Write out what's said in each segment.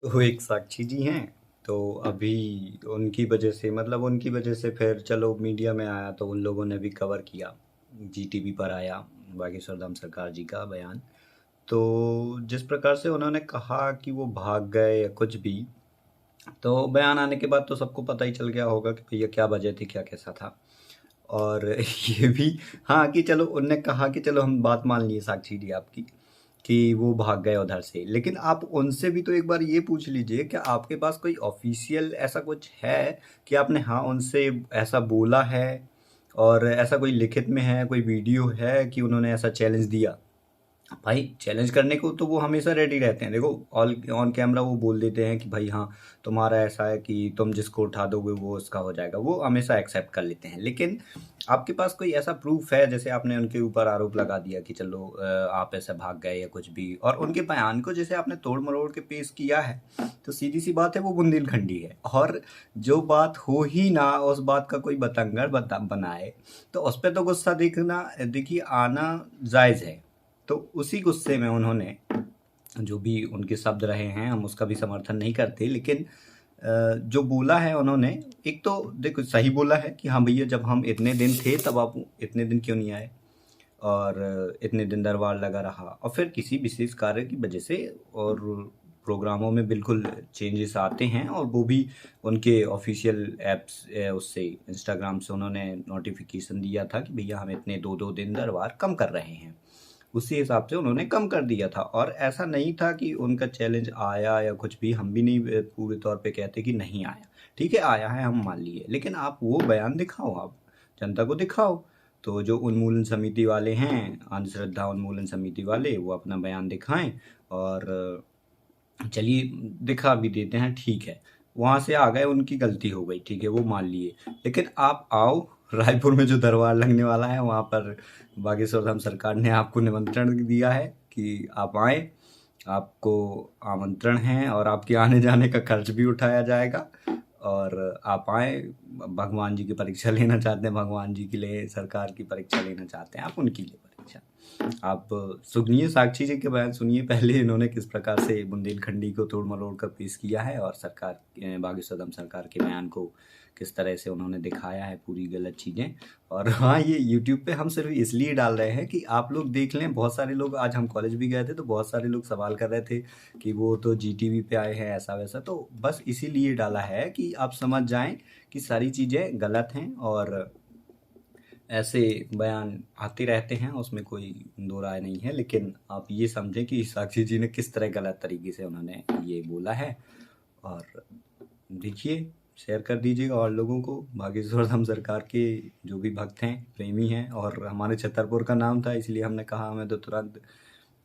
वो एक साक्षी जी हैं। तो अभी उनकी वजह से फिर चलो मीडिया में आया तो उन लोगों ने भी कवर किया। जी टीवी पर आया बागेश्वर धाम सरकार जी का बयान। तो जिस प्रकार से उन्होंने कहा कि वो भाग गए या कुछ भी, तो बयान आने के बाद तो सबको पता ही चल गया होगा कि भैया क्या वजह थी, क्या कैसा था। और ये भी, हाँ, कि चलो उनने कहा कि चलो हम बात मान लिए साक्षी जी आपकी कि वो भाग गए उधर से, लेकिन आप उनसे भी तो एक बार ये पूछ लीजिए क्या आपके पास कोई ऑफिशियल ऐसा कुछ है कि आपने हाँ उनसे ऐसा बोला है, और ऐसा कोई लिखित में है, कोई वीडियो है कि उन्होंने ऐसा चैलेंज दिया। भाई चैलेंज करने को तो वो हमेशा रेडी रहते हैं। देखो ऑल ऑन कैमरा वो बोल देते हैं कि भाई हाँ तुम्हारा ऐसा है कि तुम जिसको उठा दोगे वो उसका हो जाएगा, वो हमेशा एक्सेप्ट कर लेते हैं। लेकिन आपके पास कोई ऐसा प्रूफ है, जैसे आपने उनके ऊपर आरोप लगा दिया कि चलो आप ऐसे भाग गए या कुछ भी, और उनके बयान को जैसे आपने तोड़ मरोड़ के पेश किया है, तो सीधी सी बात है वो बुंदेलखंडी है। और जो बात हो ही ना उस बात का कोई बतंगड़ बनाए, तो उस पर तो गुस्सा देखिए आना जायज़ है। तो उसी गुस्से में उन्होंने जो भी उनके शब्द रहे हैं, हम उसका भी समर्थन नहीं करते, लेकिन जो बोला है उन्होंने, एक तो देखो सही बोला है कि हाँ भैया जब हम इतने दिन थे तब आप इतने दिन क्यों नहीं आए, और इतने दिन दरबार लगा रहा, और फिर किसी विशेष कार्य की वजह से और प्रोग्रामों में बिल्कुल चेंजेस आते हैं, और वो भी उनके ऑफिशियल एप्स उससे इंस्टाग्राम से उन्होंने नोटिफिकेशन दिया था कि भैया हम इतने 2-2 दिन दरबार कम कर रहे हैं। उसी हिसाब से उन्होंने कम कर दिया था, और ऐसा नहीं था कि उनका चैलेंज आया या कुछ भी। हम भी नहीं पूरे तौर पे कहते कि नहीं आया, ठीक है आया है हम मान लिए, लेकिन आप वो बयान दिखाओ, आप जनता को दिखाओ। तो जो उन्मूलन समिति वाले हैं, अंधश्रद्धा उन्मूलन समिति वाले, वो अपना बयान दिखाएं, और चलिए दिखा भी देते हैं, ठीक है वहाँ से आ गए, उनकी गलती हो गई, ठीक है वो मान लिए। लेकिन आप आओ रायपुर में जो दरबार लगने वाला है वहाँ पर बागेश्वर धाम सरकार ने आपको निमंत्रण दिया है कि आप आए, आपको आमंत्रण है, और आपके आने जाने का खर्च भी उठाया जाएगा, और आप आए। भगवान जी की परीक्षा लेना चाहते हैं, भगवान जी के लिए सरकार की परीक्षा लेना चाहते हैं, आप उनकी लिए परीक्षा। आप सुनिए साक्षी जी के बयान सुनिए पहले, इन्होंने किस प्रकार से बुंदेलखंडी को तोड़ मरोड़ कर पेश किया है, और सरकार बागेश्वर धाम सरकार के बयान को किस तरह से उन्होंने दिखाया है पूरी गलत चीज़ें। और हाँ, ये यूट्यूब पे हम सिर्फ इसलिए डाल रहे हैं कि आप लोग देख लें। बहुत सारे लोग, आज हम कॉलेज भी गए थे तो बहुत सारे लोग सवाल कर रहे थे कि वो तो जी टीवी पे आए हैं ऐसा वैसा, तो बस इसीलिए डाला है कि आप समझ जाएं कि सारी चीज़ें गलत हैं, और ऐसे बयान आते रहते हैं, उसमें कोई दो राय नहीं है। लेकिन आप ये समझें कि साक्षी जी ने किस तरह गलत तरीके से उन्होंने ये बोला है। और देखिए, शेयर कर दीजिएगा और लोगों को। बागेश्वर धाम सरकार के जो भी भक्त हैं, प्रेमी हैं, और हमारे छतरपुर का नाम था इसलिए हमने कहा हमें तो तुरंत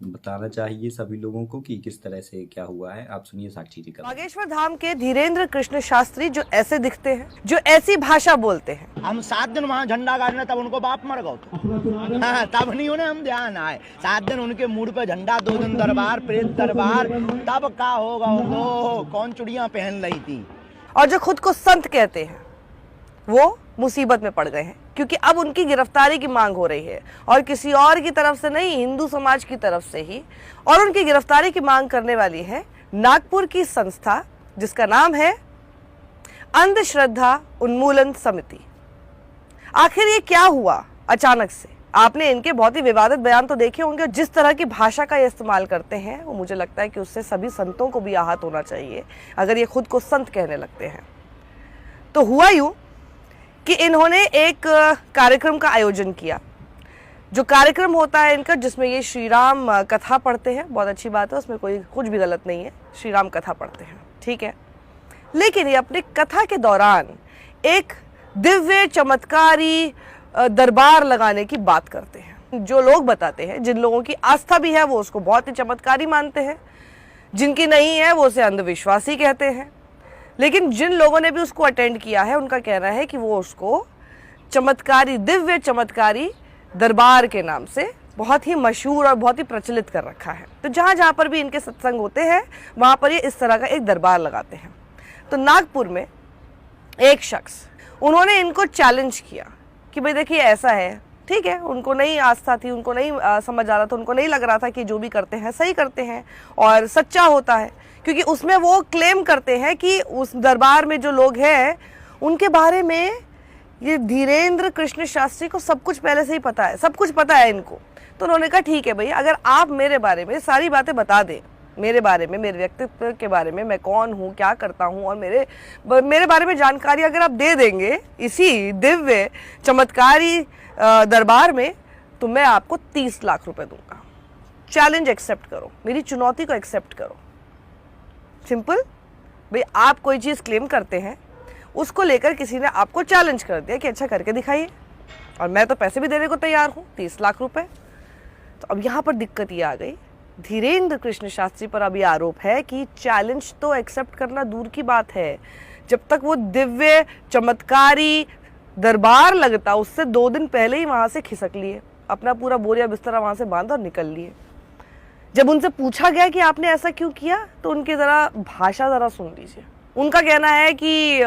बताना चाहिए सभी लोगों को कि किस तरह से क्या हुआ है। आप सुनिए साक्षी जी का। बागेश्वर धाम के धीरेन्द्र कृष्ण शास्त्री जो ऐसे दिखते हैं, जो ऐसी भाषा बोलते हैं। हम 7 दिन वहाँ झंडा गाड़ने, तब उनको बाप मर गए। हाँ, तब नहीं उन्हें हम ध्यान आए। 7 दिन उनके मूड पे झंडा, 2 दिन दरबार, प्रेत दरबार, तब का होगा वो कौन चुड़ियां पहन रही थी। और जो खुद को संत कहते हैं वो मुसीबत में पड़ गए हैं, क्योंकि अब उनकी गिरफ्तारी की मांग हो रही है, और किसी और की तरफ से नहीं, हिंदू समाज की तरफ से ही। और उनकी गिरफ्तारी की मांग करने वाली है नागपुर की संस्था जिसका नाम है अंधश्रद्धा उन्मूलन समिति। आखिर ये क्या हुआ अचानक से? आपने इनके बहुत ही विवादित बयान तो देखे होंगे। जिस तरह की भाषा का ये इस्तेमाल करते हैं वो मुझे लगता है कि उससे सभी संतों को भी आहत होना चाहिए, अगर ये खुद को संत कहने लगते हैं। तो हुआ यूं कि इन्होंने एक कार्यक्रम का आयोजन किया। जो कार्यक्रम होता है इनका, जिसमें ये श्री राम कथा पढ़ते हैं, बहुत अच्छी बात है, उसमें कोई कुछ भी गलत नहीं है, श्री राम कथा पढ़ते हैं, ठीक है। लेकिन ये अपनी कथा के दौरान एक दिव्य चमत्कारी दरबार लगाने की बात करते हैं। जो लोग बताते हैं, जिन लोगों की आस्था भी है वो उसको बहुत ही चमत्कारी मानते हैं, जिनकी नहीं है वो उसे अंधविश्वासी कहते हैं। लेकिन जिन लोगों ने भी उसको अटेंड किया है उनका कहना है कि वो उसको चमत्कारी, दिव्य चमत्कारी दरबार के नाम से बहुत ही मशहूर और बहुत ही प्रचलित कर रखा है। तो जहाँ जहाँ पर भी इनके सत्संग होते हैं वहाँ पर ये इस तरह का एक दरबार लगाते हैं। तो नागपुर में एक शख्स, उन्होंने इनको चैलेंज किया कि भाई देखिए ऐसा है, ठीक है, उनको नहीं आस्था थी, उनको नहीं समझ आ रहा था, उनको नहीं लग रहा था कि जो भी करते हैं सही करते हैं और सच्चा होता है, क्योंकि उसमें वो क्लेम करते हैं कि उस दरबार में जो लोग हैं उनके बारे में ये धीरेन्द्र कृष्ण शास्त्री को सब कुछ पहले से ही पता है, सब कुछ पता है इनको। तो उन्होंने कहा ठीक है भाई, अगर आप मेरे बारे में सारी बातें बता दें, मेरे बारे में, मेरे व्यक्तित्व के बारे में, मैं कौन हूँ, क्या करता हूँ, और मेरे बारे में जानकारी अगर आप दे देंगे इसी दिव्य चमत्कारी दरबार में, तो मैं आपको 30 लाख रुपए दूंगा। चैलेंज एक्सेप्ट करो, मेरी चुनौती को एक्सेप्ट करो। सिंपल भाई, आप कोई चीज़ क्लेम करते हैं, उसको लेकर किसी ने आपको चैलेंज कर दिया कि अच्छा करके दिखाइए, और मैं तो पैसे भी देने को तैयार हूँ, 30 लाख रुपए। तो अब यहाँ पर दिक्कत ये आ गई, धीरेन्द्र कृष्ण शास्त्री पर अभी आरोप है कि चैलेंज तो एक्सेप्ट करना दूर की बात है, जब तक वो दिव्य चमत्कारी दरबार लगता उससे 2 दिन पहले ही वहाँ से खिसक लिए, अपना पूरा बोरिया बिस्तरा वहाँ से बांधा और निकल लिए। जब उनसे पूछा गया कि आपने ऐसा क्यों किया, तो उनकी ज़रा भाषा ज़रा सुन लीजिए। उनका कहना है कि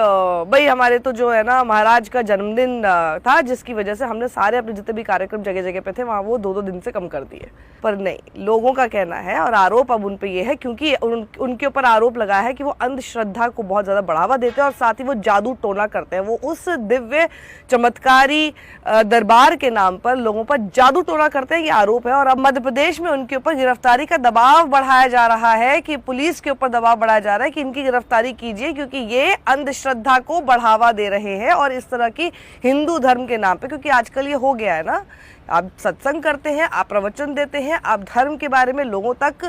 भाई हमारे तो जो है ना महाराज का जन्मदिन था, जिसकी वजह से हमने सारे अपने जितने भी कार्यक्रम जगह जगह पे थे वहाँ वो 2-2 दिन से कम कर दिए। पर नहीं, लोगों का कहना है और आरोप अब उन पे ये है, क्योंकि उनके ऊपर आरोप लगा है कि वो अंधश्रद्धा को बहुत ज़्यादा बढ़ावा देते हैं और साथ ही वो जादू टोना करते हैं। वो उस दिव्य चमत्कारी दरबार के नाम पर लोगों पर जादू टोना करते हैं, ये आरोप है। और अब मध्य प्रदेश में उनके ऊपर गिरफ्तारी का दबाव बढ़ाया जा रहा है, कि पुलिस के ऊपर दबाव बढ़ाया जा रहा है कि इनकी गिरफ्तारी कीजिए, क्योंकि ये अंधश्रद्धा को बढ़ावा दे रहे हैं और इस तरह की हिंदू धर्म के नाम पे, क्योंकि आजकल ये हो गया है ना, आप सत्संग करते हैं, आप प्रवचन देते हैं, आप धर्म के बारे में लोगों तक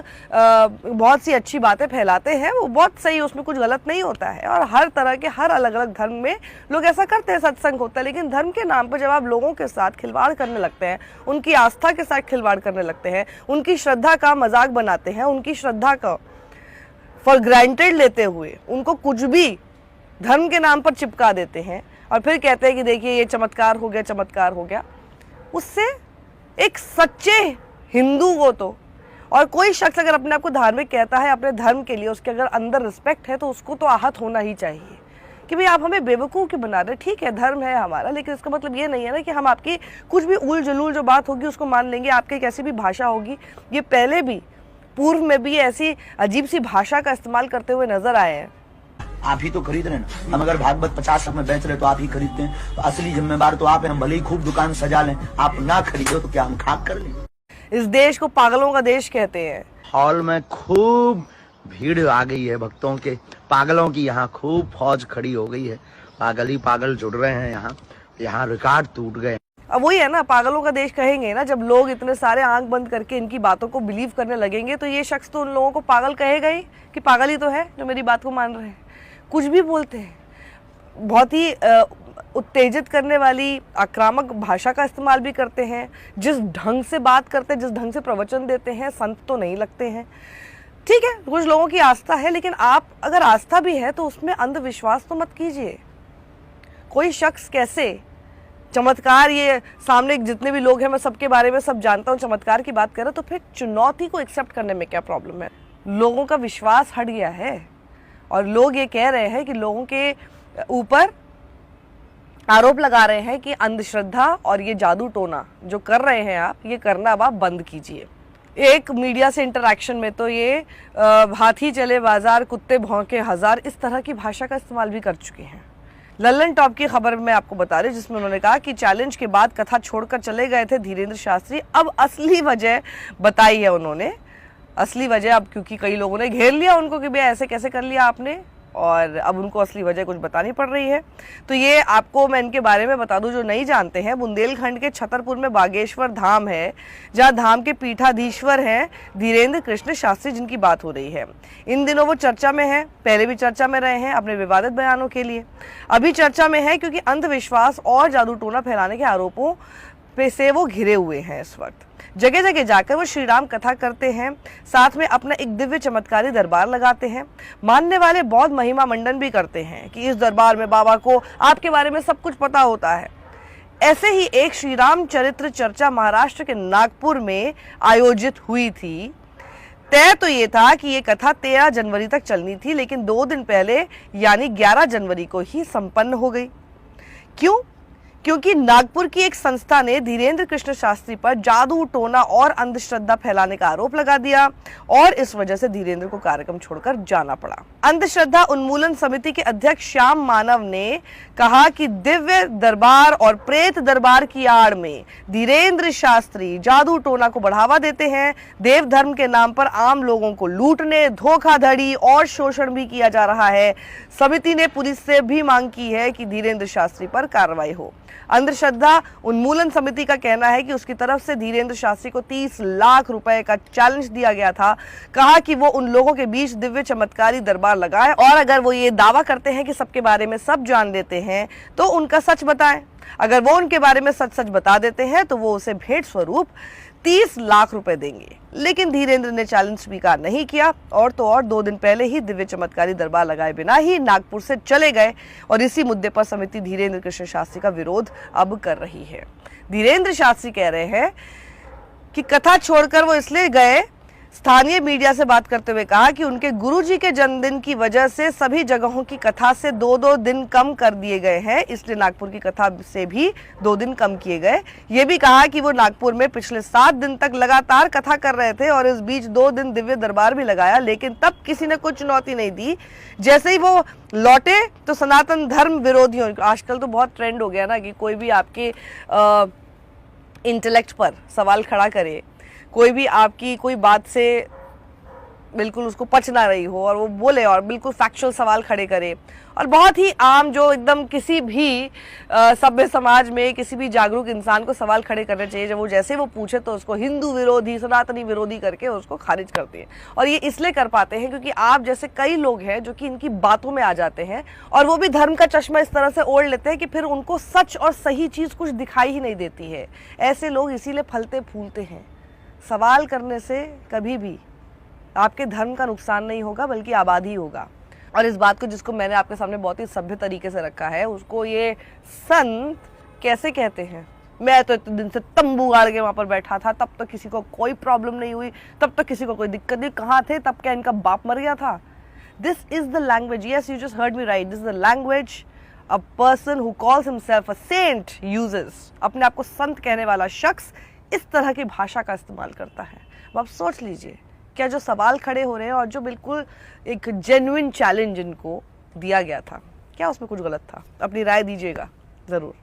बहुत सी अच्छी बातें फैलाते हैं, वो बहुत सही, उसमें कुछ गलत नहीं होता है। और हर तरह के हर अलग अलग धर्म में लोग ऐसा करते हैं, सत्संग होता है। लेकिन धर्म के नाम पर जब आप लोगों के साथ खिलवाड़ करने लगते हैं, उनकी आस्था के साथ खिलवाड़ करने लगते हैं, उनकी श्रद्धा का मजाक बनाते हैं, उनकी श्रद्धा का फॉर ग्रांटेड लेते हुए उनको कुछ भी धर्म के नाम पर चिपका देते हैं और फिर कहते हैं कि देखिए ये चमत्कार हो गया, चमत्कार हो गया, उससे एक सच्चे हिंदू को तो, और कोई शख्स अगर अपने आप को धार्मिक कहता है अपने धर्म के लिए, उसके अगर अंदर रिस्पेक्ट है, तो उसको तो आहत होना ही चाहिए कि भाई आप हमें बेवकूफ़ क्यों बना रहे। ठीक है, धर्म है हमारा, लेकिन इसका मतलब ये नहीं है ना कि हम आपकी कुछ भी उल जलूल जो बात होगी उसको मान लेंगे, आपकी कैसी भी भाषा होगी। ये पहले भी पूर्व में भी ऐसी अजीब सी भाषा का इस्तेमाल करते हुए नजर आए हैं। आप ही तो खरीद रहे ना, हम अगर भागवत 50 में बेच रहे तो आप ही खरीदते हैं, तो असली जिम्मेदार तो आप हैं। हम भले ही खूब दुकान सजा लें, आप ना खरीदो तो क्या हम खाक कर लें। इस देश को पागलों का देश कहते हैं। हॉल में खूब भीड़ आ गई है भक्तों के, पागलों की यहाँ खूब फौज खड़ी हो गई है, पागल ही पागल जुड़ रहे हैं यहाँ रिकॉर्ड टूट गए। अब वही है ना, पागलों का देश कहेंगे ना, जब लोग इतने सारे आंख बंद करके इनकी बातों को बिलीव करने लगेंगे, तो ये शख्स तो उन लोगों को पागल कहेगा ही कि पागल ही तो है जो मेरी बात को मान रहे हैं। कुछ भी बोलते हैं, बहुत ही उत्तेजित करने वाली आक्रामक भाषा का इस्तेमाल भी करते हैं, जिस ढंग से बात करते हैं, जिस ढंग से प्रवचन देते हैं, संत तो नहीं लगते हैं। ठीक है, कुछ लोगों की आस्था है, लेकिन आप अगर आस्था भी है तो उसमें अंधविश्वास तो मत कीजिए। कोई शख्स कैसे चमत्कार, ये सामने जितने भी लोग हैं मैं सबके बारे में सब जानता हूँ, चमत्कार की बात करें, तो फिर चुनौती को एक्सेप्ट करने में क्या प्रॉब्लम है। लोगों का विश्वास हट गया है और लोग ये कह रहे हैं कि लोगों के ऊपर आरोप लगा रहे हैं कि अंधश्रद्धा और ये जादू टोना जो कर रहे हैं आप, ये करना अब आप बंद कीजिए। एक मीडिया से इंटरैक्शन में तो ये हाथी चले बाजार, कुत्ते भौंके हजार, इस तरह की भाषा का इस्तेमाल भी कर चुके हैं। लल्लन टॉप की खबर में आपको बता रहे, जिसमें उन्होंने कहा कि चैलेंज के बाद कथा छोड़कर चले गए थे धीरेन्द्र शास्त्री। अब असली वजह बताई है उन्होंने, असली वजह अब, क्योंकि कई लोगों ने घेर लिया उनको कि भैया ऐसे कैसे कर लिया आपने, और अब उनको असली वजह कुछ बतानी पड़ रही है। तो ये आपको मैं इनके बारे में बता दूं जो नहीं जानते हैं, बुंदेलखंड के छतरपुर में बागेश्वर धाम है, जहां धाम के पीठाधीश्वर हैं धीरेन्द्र कृष्ण शास्त्री, जिनकी बात हो रही है। इन दिनों वो चर्चा में है, पहले भी चर्चा में रहे हैं अपने विवादित बयानों के लिए, अभी चर्चा में है क्योंकि अंधविश्वास और जादू टोना फैलाने के आरोपों पे से वो घिरे हुए हैं। इस वक्त जगह जगह जाकर वो श्री राम कथा करते हैं, साथ में अपना एक दिव्य चमत्कारी दरबार लगाते हैं। मानने वाले बौद्ध महिमा मंडन भी करते हैं कि इस दरबार में बाबा को आपके बारे में सब कुछ पता होता है। ऐसे ही एक श्री राम चरित्र चर्चा महाराष्ट्र के नागपुर में आयोजित हुई थी। तय तो ये था कि ये कथा 13 जनवरी तक चलनी थी, लेकिन 2 दिन पहले यानी 11 जनवरी को ही संपन्न हो गई। क्यों? क्योंकि नागपुर की एक संस्था ने धीरेन्द्र कृष्ण शास्त्री पर जादू टोना और अंधश्रद्धा फैलाने का आरोप लगा दिया और इस वजह से धीरेन्द्र को कार्यक्रम छोड़कर जाना पड़ा। अंधश्रद्धा उन्मूलन समिति के अध्यक्ष श्याम मानव ने कहा कि दिव्य दरबार और प्रेत दरबार की आड़ में धीरेन्द्र शास्त्री जादू टोना को बढ़ावा देते हैं। देव धर्म के नाम पर आम लोगों को लूटने, धोखाधड़ी और शोषण भी किया जा रहा है। समिति ने पुलिस से भी मांग की है कि धीरेन्द्र शास्त्री पर कार्रवाई हो। अंधश्रद्धा उन्मूलन समिति का कहना है कि उसकी तरफ से धीरेन्द्र शास्त्री को 30 लाख रुपए का चैलेंज दिया गया था। कहा कि वो उन लोगों के बीच दिव्य चमत्कारी दरबार लगाए और अगर वो ये दावा करते हैं कि सबके बारे में सब जान लेते हैं तो उनका सच बताएं। अगर वो उनके बारे में सच सच बता देते हैं तो वो उसे भेंट स्वरूप 30 लाख रुपए देंगे। लेकिन धीरेन्द्र ने चैलेंज स्वीकार नहीं किया और तो और 2 दिन पहले ही दिव्य चमत्कारी दरबार लगाए बिना ही नागपुर से चले गए और इसी मुद्दे पर समिति धीरेन्द्र कृष्ण शास्त्री का विरोध अब कर रही है। धीरेन्द्र शास्त्री कह रहे हैं कि कथा छोड़कर वो इसलिए गए। स्थानीय मीडिया से बात करते हुए कहा कि उनके गुरुजी के जन्मदिन की वजह से सभी जगहों की कथा से 2-2 दिन कम कर दिए गए हैं, इसलिए नागपुर की कथा से भी 2 दिन कम किए गए। ये भी कहा कि वो नागपुर में पिछले 7 दिन तक लगातार कथा कर रहे थे और इस बीच 2 दिन दिव्य दरबार भी लगाया, लेकिन तब किसी ने कोई चुनौती नहीं दी। जैसे ही वो लौटे तो सनातन धर्म विरोधियों, आजकल तो बहुत ट्रेंड हो गया ना कि कोई भी आपके इंटेलेक्ट पर सवाल खड़ा करे, कोई भी आपकी कोई बात से बिल्कुल उसको पच ना रही हो और वो बोले और बिल्कुल फैक्चुअल सवाल खड़े करे। और बहुत ही आम जो एकदम किसी भी सभ्य समाज में किसी भी जागरूक इंसान को सवाल खड़े करने चाहिए, जब वो जैसे वो पूछे तो उसको हिंदू विरोधी, सनातनी विरोधी करके उसको खारिज करते हैं। और ये इसलिए कर पाते हैं क्योंकि आप जैसे कई लोग हैं जो कि इनकी बातों में आ जाते हैं और वो भी धर्म का चश्मा इस तरह से ओढ़ लेते हैं कि फिर उनको सच और सही चीज़ कुछ दिखाई ही नहीं देती है। ऐसे लोग इसीलिए फलते फूलते हैं। सवाल करने से कभी भी आपके धर्म का नुकसान नहीं होगा बल्कि आबादी होगा। और इस बात को जिसको मैंने आपके सामने बहुत ही सभ्य तरीके से रखा है उसको ये संत कैसे कहते हैं। मैं तो इतने दिन से तंबू गाड़ के वहाँ पर बैठा था, तब तो किसी को कोई प्रॉब्लम नहीं हुई, तब तो किसी को कोई दिक्कत नहीं। कहाँ थे तब? क्या इनका बाप मर गया था? This is the language, yes you just heard me right, this is the language a person who calls himself a saint uses. अपने आप को संत कहने वाला शख्स इस तरह की भाषा का इस्तेमाल करता है। अब आप सोच लीजिए, क्या जो सवाल खड़े हो रहे हैं और जो बिल्कुल एक जेन्युइन चैलेंज इनको दिया गया था, क्या उसमें कुछ गलत था? अपनी राय दीजिएगा ज़रूर।